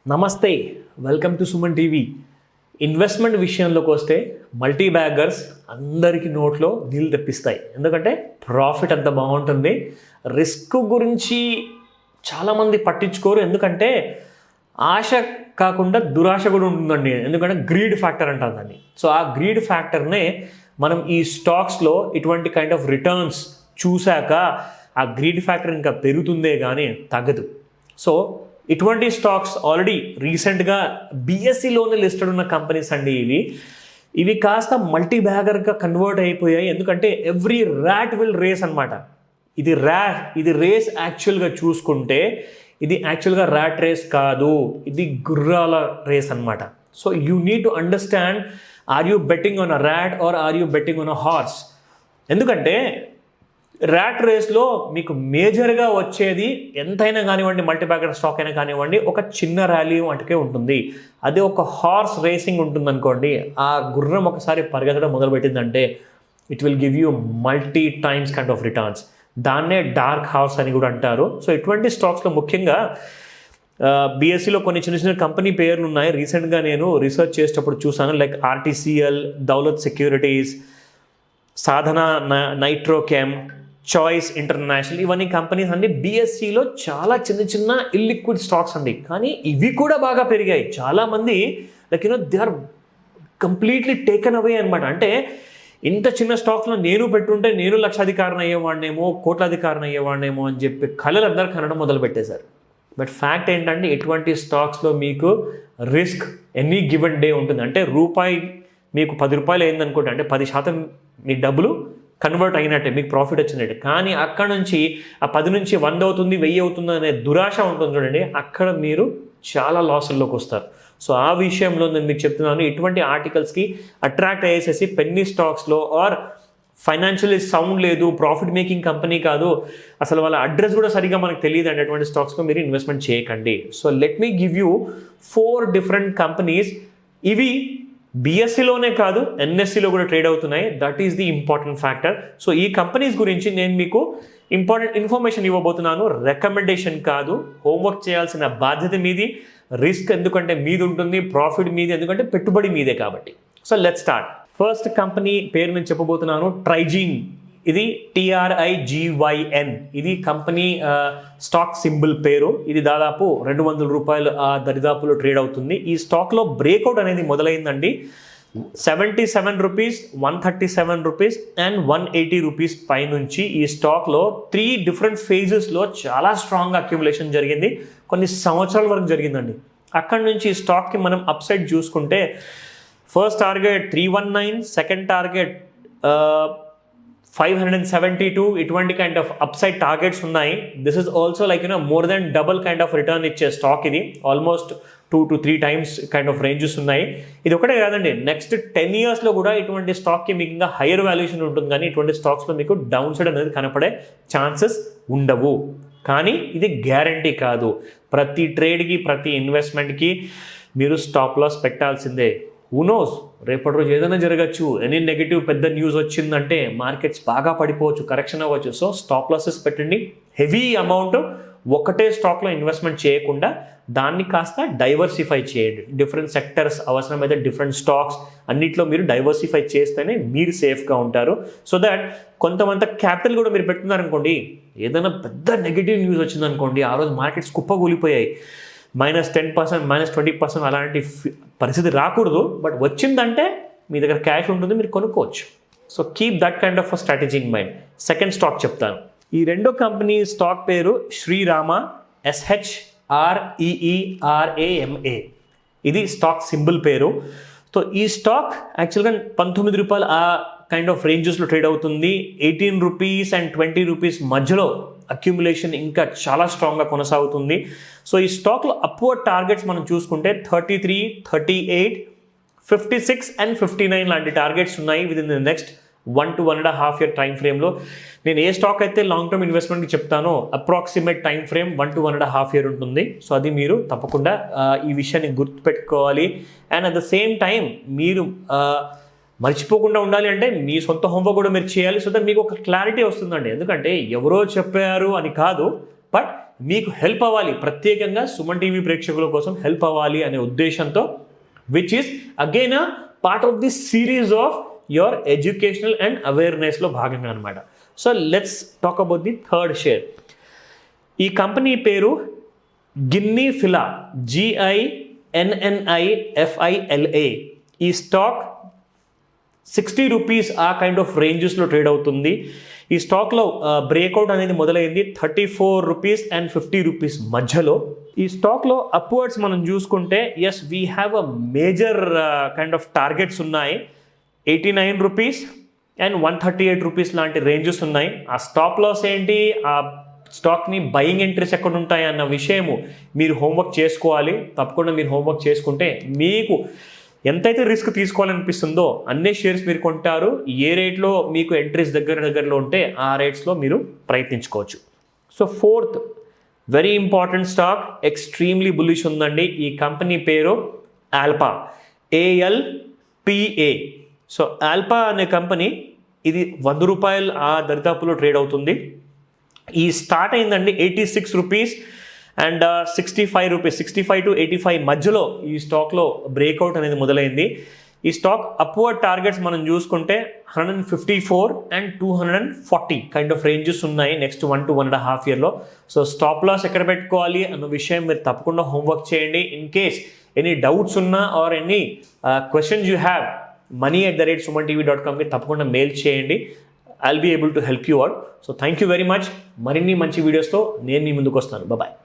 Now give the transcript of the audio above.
నమస్తే, welcome to Suman TV. Investment విషయంలోకి వస్తే మల్టీ బ్యాగర్స్ అందరికీ నోట్లో నీళ్ళు తెప్పిస్తాయి. ఎందుకంటే ప్రాఫిట్ అంత బాగుంటుంది. రిస్క్ గురించి చాలామంది పట్టించుకోరు. ఎందుకంటే ఆశ కాకుండా దురాశ కూడా ఉంటుందండి. ఎందుకంటే గ్రీడ్ ఫ్యాక్టర్ అంటారు దాన్ని. సో ఆ గ్రీడ్ ఫ్యాక్టర్నే మనం ఈ స్టాక్స్లో ఇటువంటి కైండ్ ఆఫ్ రిటర్న్స్ చూశాక ఆ గ్రీడ్ ఫ్యాక్టర్ ఇంకా పెరుగుతుందే కానీ తగ్గదు. సో ఇటువంటి స్టాక్స్ ఆల్రెడీ రీసెంట్గా బీఎస్సీలోనే లిస్టెడ్ ఉన్న కంపెనీస్ అండి. ఇవి కాస్త మల్టీ బ్యాగర్గా కన్వర్ట్ అయిపోయాయి. ఎందుకంటే ఎవ్రీ ర్యాట్ విల్ రేస్ అనమాట. ఇది రేస్ యాక్చువల్గా చూసుకుంటే ఇది యాక్చువల్గా ర్యాట్ రేస్ కాదు, ఇది గుర్రాల రేస్ అనమాట. So you need to understand, are you betting on a rat or are you betting on a horse? ఎందుకంటే ర్యాట్ రేస్లో మీకు మేజర్గా వచ్చేది ఎంతైనా కానివ్వండి, మల్టీబ్యాగర్ స్టాక్ అయినా కానివ్వండి, ఒక చిన్న ర్యాలీ వంటికే ఉంటుంది. అదే ఒక హార్స్ రేసింగ్ ఉంటుందనుకోండి, ఆ గుర్రం ఒకసారి పరిగెత్తడం మొదలుపెట్టిందంటే it will give you multi times kind of returns. దాన్నే డార్క్ హార్స్ అని కూడా అంటారు. సో ఇటువంటి స్టాక్స్లో ముఖ్యంగా బీఎస్సీలో కొన్ని చిన్న చిన్న కంపెనీ పేర్లు ఉన్నాయి. రీసెంట్గా నేను రీసెర్చ్ చేసేటప్పుడు చూసాను. లైక్ ఆర్టీసీఎల్, దౌలత్ సెక్యూరిటీస్, సాధన నైట్రోకెమ్, చాయిస్ ఇంటర్నేషనల్, ఇవన్నీ కంపెనీస్ అండి బీఎస్సీలో చాలా చిన్న చిన్న ఇల్లిక్విడ్ స్టాక్స్ అండి. కానీ ఇవి కూడా బాగా పెరిగాయి. చాలామంది like they are completely taken away అనమాట. అంటే ఇంత చిన్న స్టాక్స్లో నేను పెట్టుంటే నేను లక్షాధికారిని అయ్యేవాడినేమో, కోట్లాధికారిని అయ్యేవాడినేమో అని చెప్పి కళలు అందరూ కనడం మొదలుపెట్టేశారు. బట్ ఫ్యాక్ట్ ఏంటంటే ఎటువంటి స్టాక్స్లో మీకు రిస్క్ ఎనీ గివెన్ డే ఉంటుంది. అంటే రూపాయి మీకు 10 రూపాయలు అయిందనుకోండి, అంటే 10% మీ డబ్బులు కన్వర్ట్ అయినట్టే, మీకు ప్రాఫిట్ వచ్చినట్టే. కానీ అక్కడ నుంచి ఆ 10 నుంచి 100 అవుతుంది, 1000 అవుతుంది అనే దురాశ ఉంటుంది చూడండి, అక్కడ మీరు చాలా లాసుల్లోకి వస్తారు. సో ఆ విషయంలో నేను మీకు చెప్తున్నాను, ఇటువంటి ఆర్టికల్స్కి అట్రాక్ట్ అయ్యేసేసి పెన్నీ స్టాక్స్లో ఆర్ ఫైనాన్షియల్లీ సౌండ్ లేదు, ప్రాఫిట్ మేకింగ్ కంపెనీ కాదు, అసలు వాళ్ళ అడ్రస్ కూడా సరిగా మనకు తెలియదు అంటే అటువంటి స్టాక్స్లో మీరు ఇన్వెస్ట్మెంట్ చేయకండి. So let me give you 4 different companies. ఇవి బీఎస్సీలోనే కాదు, ఎన్ఎస్సీలో కూడా ట్రేడ్ అవుతున్నాయి. That is the important factor. So ఈ కంపెనీస్ గురించి నేను మీకు ఇంపార్టెంట్ ఇన్ఫర్మేషన్ ఇవ్వబోతున్నాను. రికమెండేషన్ కాదు. హోంవర్క్ చేయాల్సిన బాధ్యత మీది. రిస్క్ ఎందుకంటే మీది ఉంటుంది, ప్రాఫిట్ మీది ఎందుకంటే పెట్టుబడి మీదే కాబట్టి. So let's start. First company పేరు నేను చెప్పబోతున్నాను, ట్రైజిన్. ఇది TRIGYN. ఇది కంపెనీ స్టాక్ సింబల్ పేరు. ఇది దాదాపు 200 రూపాయలు ఆ దరిదాపులో ట్రేడ్ అవుతుంది. ఈ స్టాక్లో బ్రేక్అవుట్ అనేది మొదలైందండి. 77 రూపీస్, 137 రూపీస్ అండ్ 180 రూపీస్ పైనుంచి ఈ స్టాక్లో 3 డిఫరెంట్ ఫేజెస్లో చాలా స్ట్రాంగ్ అక్యుములేషన్ జరిగింది. కొన్ని సంవత్సరాల వరకు జరిగిందండి. అక్కడి నుంచి ఈ స్టాక్కి మనం అప్ సైడ్ చూసుకుంటే ఫస్ట్ టార్గెట్ 319, సెకండ్ టార్గెట్ 572, ఇటువంటి కైండ్ ఆఫ్ అప్సైడ్ టార్గెట్స్ ఉన్నాయి. This is also like more than double kind of return ఇచ్చే స్టాక్ ఇది. Almost 2 to 3 times kind of ranges ఉన్నాయి. ఇది ఒకటే కాదండి, నెక్స్ట్ 10 yearsలో కూడా ఇటువంటి స్టాక్కి మీకు ఇంకా హైయర్ వాల్యుయేషన్ ఉంటుంది. కానీ ఇటువంటి స్టాక్స్లో మీకు డౌన్ సైడ్ అనేది కనపడే ఛాన్సెస్ ఉండవు. కానీ ఇది గ్యారంటీ కాదు. ప్రతి ట్రేడ్కి, ప్రతి ఇన్వెస్ట్మెంట్కి మీరు స్టాప్ లాస్ పెట్టాల్సిందే. హూ నోస్, రేపటి రోజు ఏదైనా జరగచ్చు. ఎనీ నెగిటివ్ పెద్ద న్యూస్ వచ్చిందంటే మార్కెట్స్ బాగా పడిపోవచ్చు, కరెక్షన్ అవ్వచ్చు. సో స్టాప్ లాసెస్ పెట్టండి. హెవీ అమౌంట్ ఒకటే స్టాక్లో ఇన్వెస్ట్మెంట్ చేయకుండా దాన్ని కాస్త డైవర్సిఫై చేయండి. డిఫరెంట్ సెక్టర్స్, అవసరమైతే డిఫరెంట్ స్టాక్స్ అన్నిట్లో మీరు డైవర్సిఫై చేస్తేనే మీరు సేఫ్గా ఉంటారు. సో దట్ కొంతమంది క్యాపిటల్ కూడా మీరు పెట్టుకున్నారనుకోండి, ఏదైనా పెద్ద నెగిటివ్ న్యూస్ వచ్చిందనుకోండి, ఆ రోజు మార్కెట్స్ కుప్పగూలిపోయాయి, -10%, -20% అలాంటి పరిస్థితి రాకూడదు. బట్ వచ్చిందంటే మీ దగ్గర క్యాష్ ఉంటుంది, మీరు కొనుక్కోవచ్చు. So keep that kind of strategy in mind. Second stock చెప్తాను. ఈ రెండో కంపెనీ స్టాక్ పేరు శ్రీరామ, SHREERAMA. ఇది స్టాక్ సింబల్ పేరు. సో ఈ స్టాక్ యాక్చువల్గా 19 రూపాయలు ఆ కైండ్ ఆఫ్ రేంజెస్లో ట్రేడ్ అవుతుంది. 18 రూపీస్ అండ్ 20 రూపీస్ మధ్యలో అక్యుములేషన్ ఇంకా చాలా స్ట్రాంగ్గా కొనసాగుతుంది. సో ఈ స్టాక్లో అప్వర్డ్ టార్గెట్స్ మనం చూసుకుంటే 33, 38, 56 అండ్ 59 లాంటి టార్గెట్స్ ఉన్నాయి within the next 1 to 1.5 year time ఫ్రేమ్లో. నేను ఏ స్టాక్ అయితే లాంగ్ టర్మ్ ఇన్వెస్ట్మెంట్కి చెప్తానో approximate time frame 1 to 1.5 year ఉంటుంది. సో అది మీరు తప్పకుండా ఈ విషయాన్ని గుర్తుపెట్టుకోవాలి. And at the same time మీరు మర్చిపోకుండా ఉండాలి అంటే మీ సొంత హోంవర్క్ కూడా మీరు చేయాలి. సో దట్ మీకు ఒక క్లారిటీ వస్తుందండి. ఎందుకంటే ఎవరో చెప్పారు అని కాదు, బట్ మీకు హెల్ప్ అవ్వాలి, ప్రత్యేకంగా సుమన్ టీవీ ప్రేక్షకుల కోసం హెల్ప్ అవ్వాలి అనే ఉద్దేశంతో, which is again a part of this series of your educational and అవేర్నెస్లో భాగంగా అనమాట. So let's talk about the third share. ఈ కంపెనీ పేరు గిన్నీ ఫిలా, GINNIFILA. ఈ స్టాక్ 60 రూపీస్ ఆ కైండ్ ఆఫ్ రేంజెస్లో ట్రేడ్ అవుతుంది. ఈ స్టాక్లో బ్రేక్అవుట్ అనేది మొదలైంది 34 రూపీస్ అండ్ 50 రూపీస్ మధ్యలో. ఈ స్టాక్లో అప్వర్డ్స్ మనం చూసుకుంటే yes we have a major kind of targets ఉన్నాయి. 89 రూపీస్ అండ్ 138 రూపీస్ లాంటి రేంజెస్ ఉన్నాయి. ఆ స్టాప్ లాస్ ఏంటి, ఆ స్టాక్ని బయింగ్ ఎంట్రీస్ ఎక్కడ ఉంటాయి అన్న విషయము మీరు హోంవర్క్ చేసుకోవాలి. తప్పకుండా మీరు హోంవర్క్ చేసుకుంటే మీకు ఎంతైతే రిస్క్ తీసుకోవాలనిపిస్తుందో అన్ని షేర్స్ మీరు కొంటారు. ఏ రేట్లో మీకు ఎంట్రీస్ దగ్గరలో ఉంటే ఆ రేట్స్లో మీరు ప్రయత్నించుకోవచ్చు. So fourth very important stock, extremely bullish ఉందండి. ఈ కంపెనీ పేరు ఆల్పా, ALPA. సో ఆల్పా అనే కంపెనీ ఇది 100 రూపాయలు ఆ దరిదాపులో ట్రేడ్ అవుతుంది. ఈ స్టార్ట్ అయిందండి 86 రూపీస్ అండ్ 65 రూపీస్, 65 to 85 మధ్యలో ఈ స్టాక్లో బ్రేక్అవుట్ అనేది మొదలైంది. ఈ స్టాక్ అప్వర్డ్ టార్గెట్స్ మనం చూసుకుంటే 154 అండ్ 240 కైండ్ ఆఫ్ రేంజెస్ ఉన్నాయి నెక్స్ట్ 1 to 1.5 ఇయర్లో. సో స్టాప్ లాస్ ఎక్కడ పెట్టుకోవాలి అన్న విషయం మీరు తప్పకుండా హోంవర్క్ చేయండి. ఇన్ కేస్ ఎనీ డౌట్స్ ఉన్నా or any questions you have, money@sumantv.comకి తప్పకుండా మెయిల్ చేయండి. I'll be able to help you out. So thank you very much. మరిన్ని మంచి వీడియోస్తో నేను మీ ముందుకు వస్తాను. బాయ్.